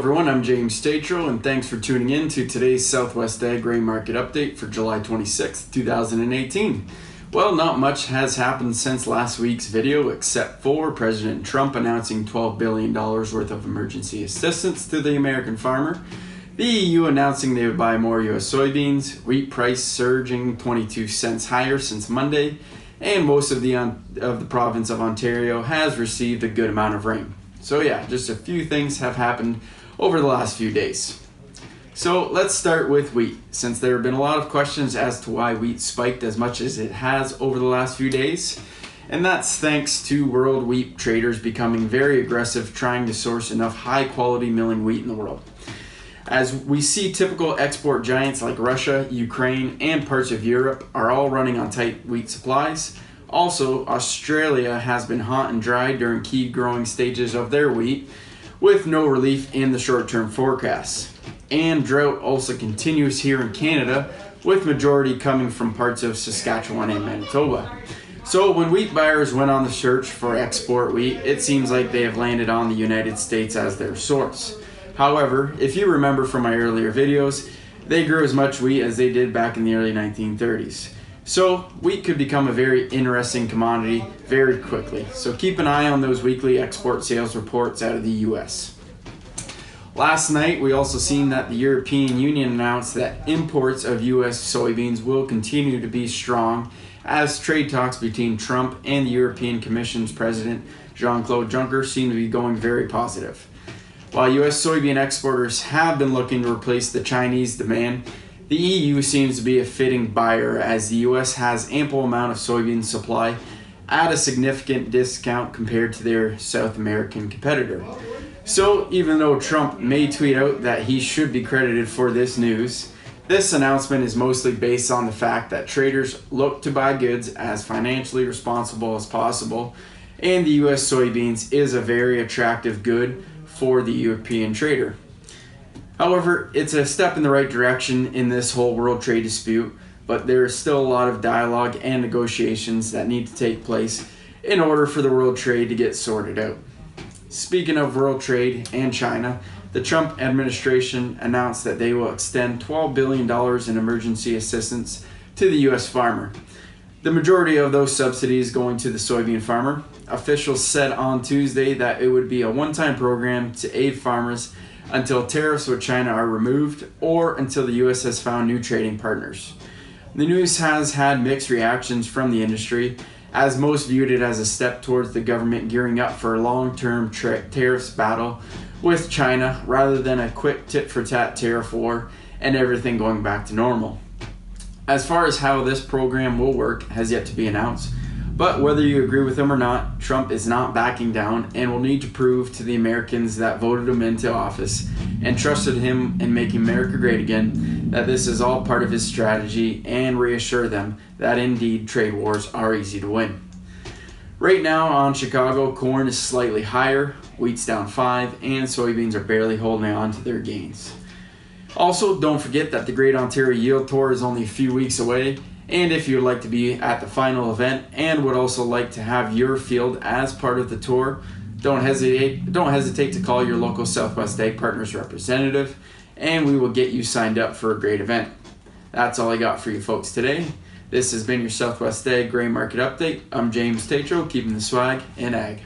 everyone, I'm James Tetreault, and thanks for tuning in to today's Southwest Ag Grain Market Update for July 26th, 2018. Well, not much has happened since last week's video except for President Trump announcing $12 billion worth of emergency assistance to the American farmer, the EU announcing they would buy more U.S. soybeans, wheat price surging 22 cents higher since Monday, and most of the province of Ontario has received a good amount of rain. So yeah, just a few things have happened over the last few days. So let's start with wheat, since there have been a lot of questions as to why wheat spiked as much as it has over the last few days. And that's thanks to world wheat traders becoming very aggressive trying to source enough high quality milling wheat in the world. As we see, typical export giants like Russia, Ukraine, and parts of Europe are all running on tight wheat supplies. Also, Australia has been hot and dry during key growing stages of their wheat, with no relief in the short-term forecasts. And drought also continues here in Canada, with majority coming from parts of Saskatchewan and Manitoba. So when wheat buyers went on the search for export wheat, it seems like they have landed on the United States as their source. However, if you remember from my earlier videos, they grew as much wheat as they did back in the early 1930s. So wheat could become a very interesting commodity very quickly. So keep an eye on those weekly export sales reports out of the US. Last night, we also seen that the European Union announced that imports of US soybeans will continue to be strong as trade talks between Trump and the European Commission's President Jean-Claude Juncker seem to be going very positive. While US soybean exporters have been looking to replace the Chinese demand, the EU seems to be a fitting buyer as the US has ample amount of soybean supply at a significant discount compared to their South American competitor. So even though Trump may tweet out that he should be credited for this news, this announcement is mostly based on the fact that traders look to buy goods as financially responsible as possible, and the US soybeans is a very attractive good for the European trader. However, it's a step in the right direction in this whole world trade dispute, but there is still a lot of dialogue and negotiations that need to take place in order for the world trade to get sorted out. Speaking of world trade and China, the Trump administration announced that they will extend $12 billion in emergency assistance to the U.S. farmer. The majority of those subsidies going to the soybean farmer. Officials said on Tuesday that it would be a one-time program to aid farmers until tariffs with China are removed or until the U.S. has found new trading partners. The news has had mixed reactions from the industry, as most viewed it as a step towards the government gearing up for a long-term tariffs battle with China rather than a quick tit-for-tat tariff war and everything going back to normal. As far as how this program will work has yet to be announced, but whether you agree with him or not, Trump is not backing down and will need to prove to the Americans that voted him into office and trusted him in making America great again that this is all part of his strategy and reassure them that indeed trade wars are easy to win. Right now on Chicago, corn is slightly higher, wheat's down 5, and soybeans are barely holding on to their gains. Also, don't forget that the Great Ontario Yield Tour is only a few weeks away, and if you'd like to be at the final event and would also like to have your field as part of the tour, don't hesitate to call your local Southwest Ag Partners representative, and we will get you signed up for a great event. That's all I got for you folks today. This has been your Southwest Ag Grain Market Update. I'm James Tetreault, keeping the swag in ag.